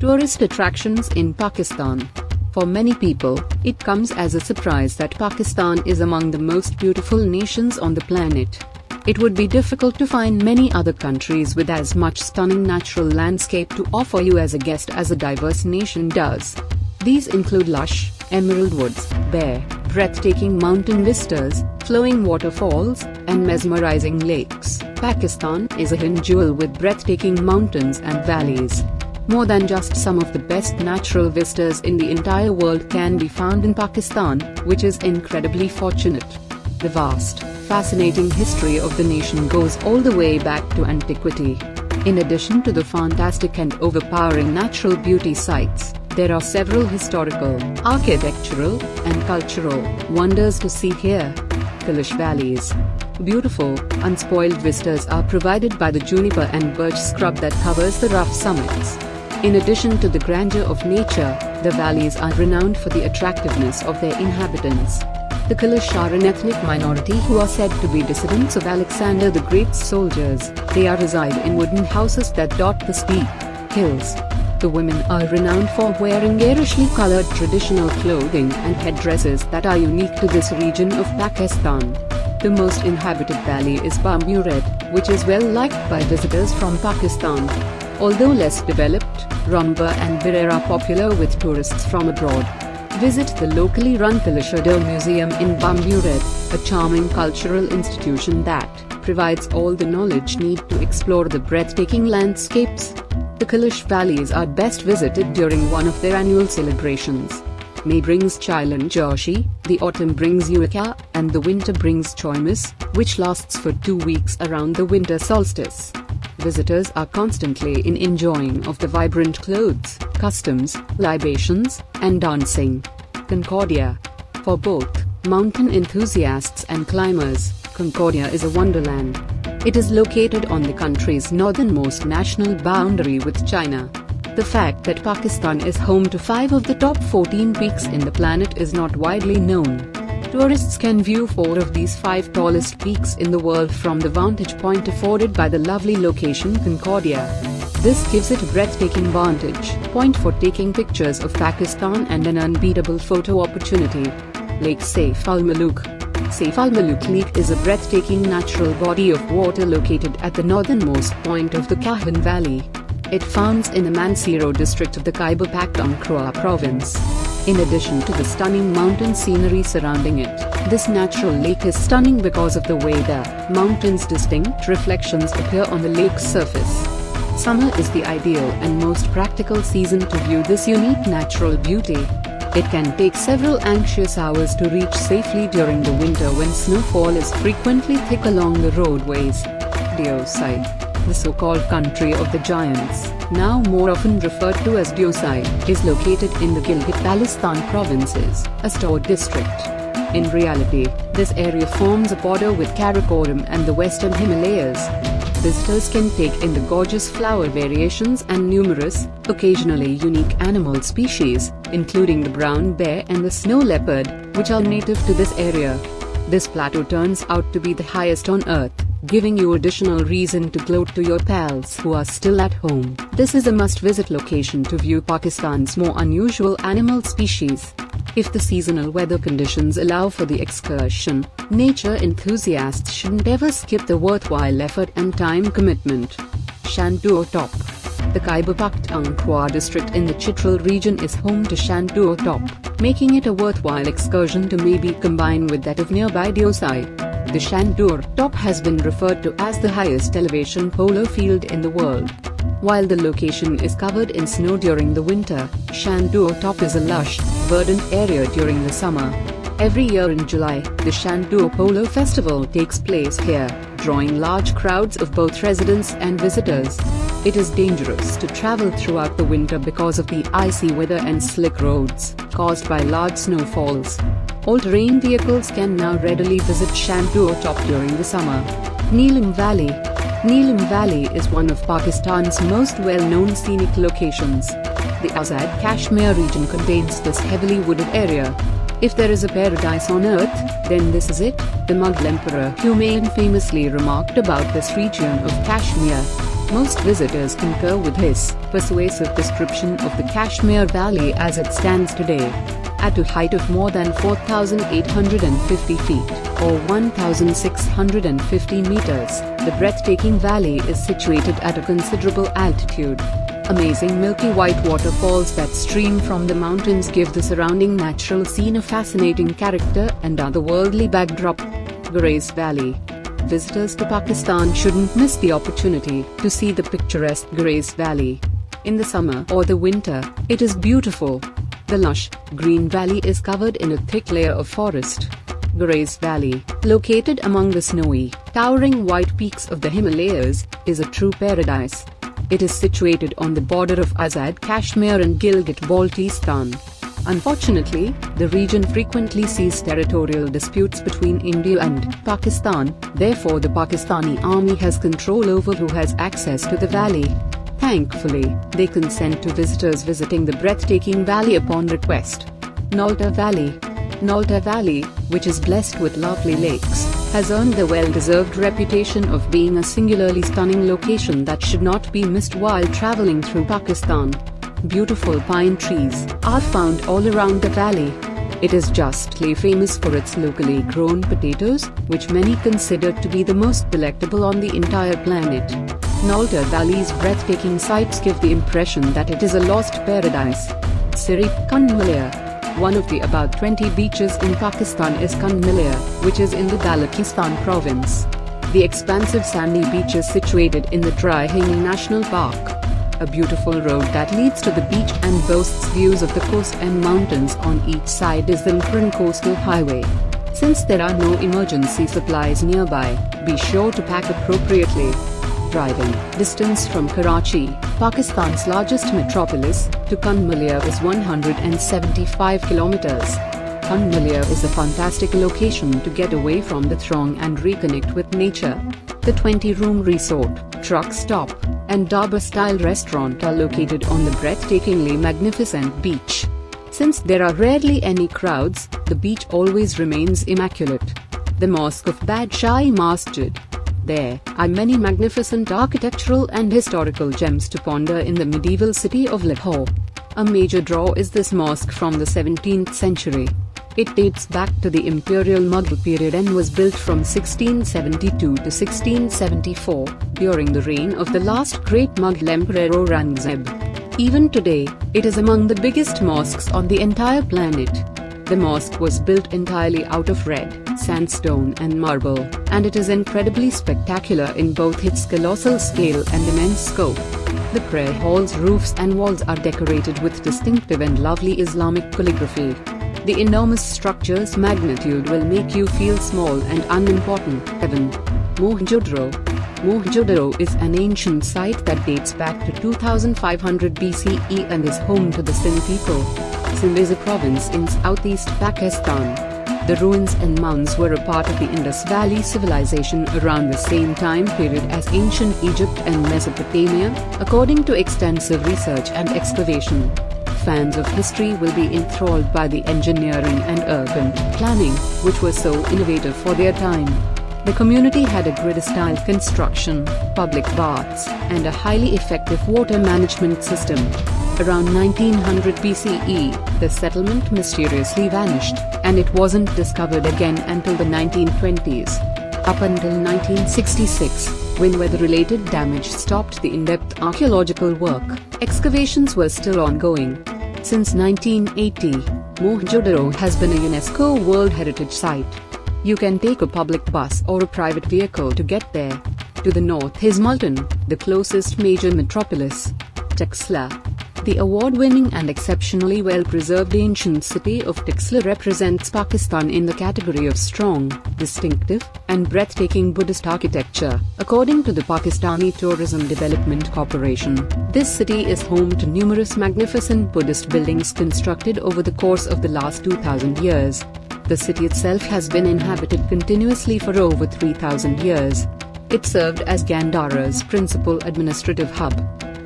Tourist attractions in Pakistan. For many people, it comes as a surprise that Pakistan is among the most beautiful nations on the planet. It would be difficult to find many other countries with as much stunning natural landscape to offer you as a guest as a diverse nation does. These include lush, emerald woods, bare, breathtaking mountain vistas, flowing waterfalls, and mesmerizing lakes. Pakistan is a hidden jewel with breathtaking mountains and valleys. More than just some of the best natural vistas in the entire world can be found in Pakistan, which is incredibly fortunate. The vast, fascinating history of the nation goes all the way back to antiquity. In addition to the fantastic and overpowering natural beauty sites, there are several historical, architectural, and cultural wonders to see here. Kailash Valleys. Beautiful, unspoiled vistas are provided by the juniper and birch scrub that covers the rough summits. In addition to the grandeur of nature, the valleys are renowned for the attractiveness of their inhabitants. The Kailash are an ethnic minority who are said to be descendants of Alexander the Great's soldiers. They reside in wooden houses that dot the steep hills. The women are renowned for wearing garishly colored traditional clothing and headdresses that are unique to this region of Pakistan. The most inhabited valley is Bambured, which is well liked by visitors from Pakistan. Although less developed, Ramba and Bir are popular with tourists from abroad. Visit the locally run Kailash Museum in Bambured, a charming cultural institution that provides all the knowledge needed to explore the breathtaking landscapes. The Kailash Valleys are best visited during one of their annual celebrations. May brings Chailan Joshi, the autumn brings Yuka, and the winter brings Choimas, which lasts for 2 weeks around the winter solstice. Visitors are constantly enjoying of the vibrant clothes, customs, libations, and dancing. Concordia. For both mountain enthusiasts and climbers, Concordia is a wonderland. It is located on the country's northernmost national boundary with China. The fact that Pakistan is home to 5 of the top 14 peaks in the planet is not widely known. Tourists can view 4 of these 5 tallest peaks in the world from the vantage point afforded by the lovely location Concordia. This gives it a breathtaking vantage point for taking pictures of Pakistan and an unbeatable photo opportunity. Lake Saif al-Maluk. Saif al-Maluk Lake is a breathtaking natural body of water located at the northernmost point of the Kahan Valley. It founds in the Mansehro district of the Khyber Pakhtunkhwa province. In addition to the stunning mountain scenery surrounding it, this natural lake is stunning because of the way the mountain's distinct reflections appear on the lake's surface. Summer is the ideal and most practical season to view this unique natural beauty. It can take several anxious hours to reach safely during the winter when snowfall is frequently thick along the roadways. Deosai. The so-called country of the giants, now more often referred to as Deosai, is located in the Gilgit-Baltistan province's Astore district. In reality, this area forms a border with Karakoram and the western Himalayas. Visitors can take in the gorgeous flower variations and numerous, occasionally unique animal species, including the brown bear and the snow leopard, which are native to this area. This plateau turns out to be the highest on Earth, giving you additional reason to gloat to your pals who are still at home. This is a must-visit location to view Pakistan's more unusual animal species. If the seasonal weather conditions allow for the excursion, nature enthusiasts shouldn't ever skip the worthwhile effort and time commitment. Shandur Top. The Khyber Pakhtunkhwa district in the Chitral region is home to Shandur Top, making it a worthwhile excursion to maybe combine with that of nearby Deosai. The Shandur Top has been referred to as the highest elevation polo field in the world. While the location is covered in snow during the winter, Shandur Top is a lush, verdant area during the summer. Every year in July, the Shandur Polo Festival takes place here, drawing large crowds of both residents and visitors. It is dangerous to travel throughout the winter because of the icy weather and slick roads caused by large snowfalls. All-terrain vehicles can now readily visit Shandur Top during the summer. Neelam Valley. Neelam Valley is one of Pakistan's most well-known scenic locations. The Azad Kashmir region contains this heavily wooded area. If there is a paradise on earth, then this is it. The Mughal Emperor Humayun famously remarked about this region of Kashmir. Most visitors concur with his persuasive description of the Kashmir Valley as it stands today. At a height of more than 4,850 feet, or 1,650 meters, the breathtaking valley is situated at a considerable altitude. Amazing milky white waterfalls that stream from the mountains give the surrounding natural scene a fascinating character and otherworldly backdrop. Gurez Valley. Visitors to Pakistan shouldn't miss the opportunity to see the picturesque Gurez Valley. In the summer or the winter, it is beautiful. The lush, green valley is covered in a thick layer of forest. Gurez Valley, located among the snowy, towering white peaks of the Himalayas, is a true paradise. It is situated on the border of Azad Kashmir and Gilgit-Baltistan. Unfortunately, the region frequently sees territorial disputes between India and Pakistan, therefore the Pakistani army has control over who has access to the valley. Thankfully, they consent to visitors visiting the breathtaking valley upon request. Nalta Valley. Nalta Valley, which is blessed with lovely lakes, has earned the well-deserved reputation of being a singularly stunning location that should not be missed while traveling through Pakistan. Beautiful pine trees are found all around the valley. It is justly famous for its locally grown potatoes, which many consider to be the most delectable on the entire planet. Nalta Valley's breathtaking sights give the impression that it is a lost paradise. Sirip Kanmaliya. One of the about 20 beaches in Pakistan is Kanmaliya, which is in the Balochistan province. The expansive sandy beach is situated in the Dry Hanging National Park. A beautiful road that leads to the beach and boasts views of the coast and mountains on each side is the Mukran Coastal Highway. Since there are no emergency supplies nearby, be sure to pack appropriately. Driving distance from Karachi, Pakistan's largest metropolis, to Kanmaliya is 175 kilometers. Kanmaliya is a fantastic location to get away from the throng and reconnect with nature. The 20-room resort, truck stop, and Dabba-style restaurant are located on the breathtakingly magnificent beach. Since there are rarely any crowds, the beach always remains immaculate. The Mosque of Badshah Masjid. There are many magnificent architectural and historical gems to ponder in the medieval city of Lahore. A major draw is this mosque from the 17th century. It dates back to the imperial Mughal period and was built from 1672 to 1674, during the reign of the last great Mughal emperor Aurangzeb. Even today, it is among the biggest mosques on the entire planet. The mosque was built entirely out of red sandstone and marble, and it is incredibly spectacular in both its colossal scale and immense scope. The prayer hall's roofs and walls are decorated with distinctive and lovely Islamic calligraphy. The enormous structure's magnitude will make you feel small and unimportant. 7. Mohenjo-daro. Mohenjo-daro is an ancient site that dates back to 2500 BCE and is home to the Sindh people. Sindh is a province in southeast Pakistan. The ruins and mounds were a part of the Indus Valley civilization around the same time period as ancient Egypt and Mesopotamia, according to extensive research and excavation. Fans of history will be enthralled by the engineering and urban planning, which was so innovative for their time. The community had a grid-style construction, public baths, and a highly effective water management system. Around 1900 BCE, the settlement mysteriously vanished, and it wasn't discovered again until the 1920s. Up until 1966, when weather-related damage stopped the in-depth archaeological work, excavations were still ongoing. Since 1980, Mohenjo-daro has been a UNESCO World Heritage Site. You can take a public bus or a private vehicle to get there. To the north is Multan, the closest major metropolis. Taxila. The award-winning and exceptionally well-preserved ancient city of Taxila represents Pakistan in the category of strong, distinctive, and breathtaking Buddhist architecture, according to the Pakistani Tourism Development Corporation. This city is home to numerous magnificent Buddhist buildings constructed over the course of the last 2,000 years. The city itself has been inhabited continuously for over 3,000 years. It served as Gandhara's principal administrative hub.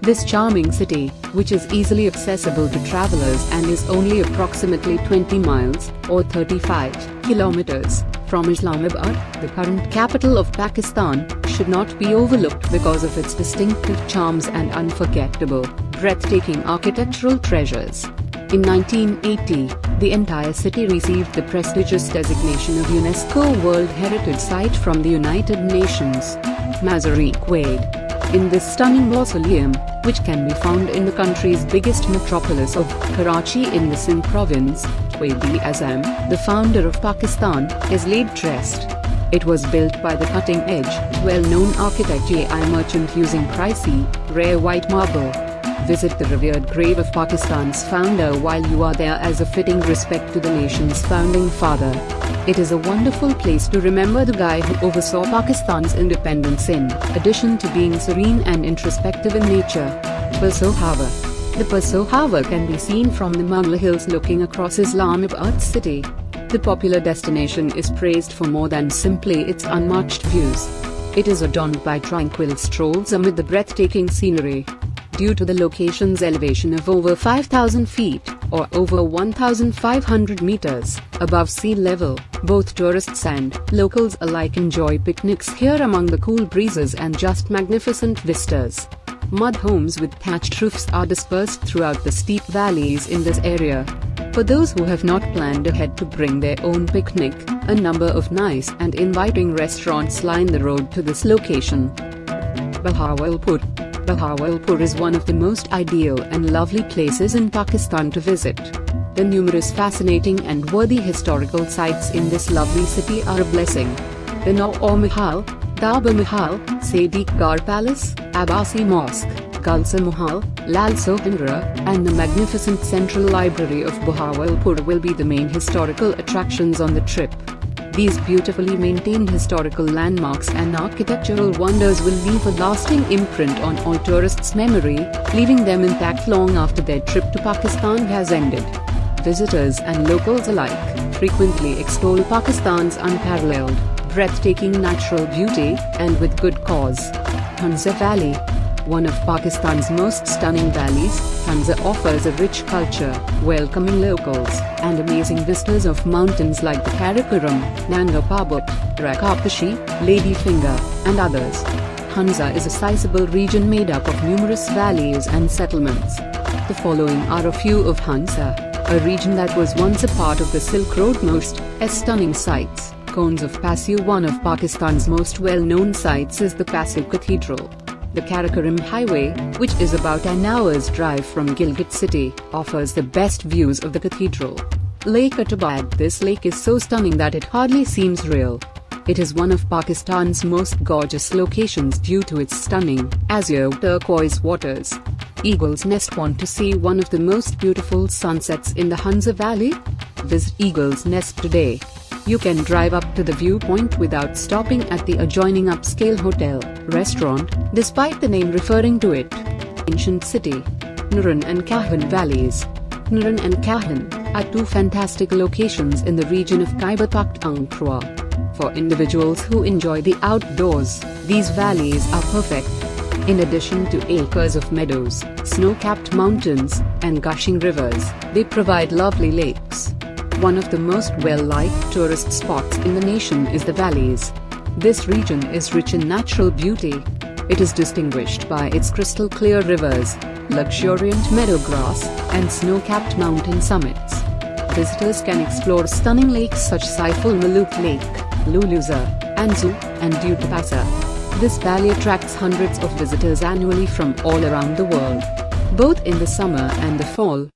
This charming city, which is easily accessible to travelers and is only approximately 20 miles, or 35 kilometers, from Islamabad, the current capital of Pakistan, should not be overlooked because of its distinctive charms and unforgettable, breathtaking architectural treasures. In 1980, the entire city received the prestigious designation of UNESCO World Heritage Site from the United Nations. Mazar-e Quaid. In this stunning mausoleum, which can be found in the country's biggest metropolis of Karachi in the Sindh province, Quaid-e-Azam, the founder of Pakistan, is laid to rest. It was built by the cutting-edge, well-known architect J.I. Merchant using pricey, rare white marble. Visit the revered grave of Pakistan's founder while you are there as a fitting respect to the nation's founding father. It is a wonderful place to remember the guy who oversaw Pakistan's independence in addition to being serene and introspective in nature. Persohava. The Persohava can be seen from the Mangla Hills looking across Islamabad city. The popular destination is praised for more than simply its unmatched views. It is adorned by tranquil strolls amid the breathtaking scenery. Due to the location's elevation of over 5,000 feet, or over 1,500 meters, above sea level, both tourists and locals alike enjoy picnics here among the cool breezes and just magnificent vistas. Mud homes with thatched roofs are dispersed throughout the steep valleys in this area. For those who have not planned ahead to bring their own picnic, a number of nice and inviting restaurants line the road to this location. Bahawalpur. Bahawalpur is one of the most ideal and lovely places in Pakistan to visit. The numerous fascinating and worthy historical sites in this lovely city are a blessing. The Naur Mahal, Daba Mahal, Sadiq Gar Palace, Abbasi Mosque, Galsa Mahal, Lal Sohendra, and the magnificent Central Library of Bahawalpur will be the main historical attractions on the trip. These beautifully maintained historical landmarks and architectural wonders will leave a lasting imprint on all tourists' memory, leaving them intact long after their trip to Pakistan has ended. Visitors and locals alike frequently extol Pakistan's unparalleled, breathtaking natural beauty, and with good cause. Hunza Valley. One of Pakistan's most stunning valleys, Hunza offers a rich culture, welcoming locals, and amazing vistas of mountains like the Karakoram, Nanga Parbat, Rakapashi, Ladyfinger, and others. Hunza is a sizable region made up of numerous valleys and settlements. The following are a few of Hunza, a region that was once a part of the Silk Road. Most stunning sights. Cones of Pasu. One of Pakistan's most well-known sites is the Pasu Cathedral. The Karakoram Highway, which is about an hour's drive from Gilgit city, offers the best views of the cathedral. Lake Atabad. This lake is so stunning that it hardly seems real. It is one of Pakistan's most gorgeous locations due to its stunning, azure turquoise waters. Eagle's Nest. Want to see one of the most beautiful sunsets in the Hunza Valley? Visit Eagle's Nest today. You can drive up to the viewpoint without stopping at the adjoining upscale hotel, restaurant, despite the name referring to it. Ancient city. Nuran and Kahan Valleys. Nuran and Kahan are two fantastic locations in the region of Khyber Pakhtunkhwa. For individuals who enjoy the outdoors, these valleys are perfect. In addition to acres of meadows, snow-capped mountains, and gushing rivers, they provide lovely lakes. One of the most well-liked tourist spots in the nation is the valleys. This region is rich in natural beauty. It is distinguished by its crystal-clear rivers, luxuriant meadow grass, and snow-capped mountain summits. Visitors can explore stunning lakes such as Saiful Muluk Lake, Luluza, Anzu, and Dutapasa. This valley attracts hundreds of visitors annually from all around the world, both in the summer and the fall.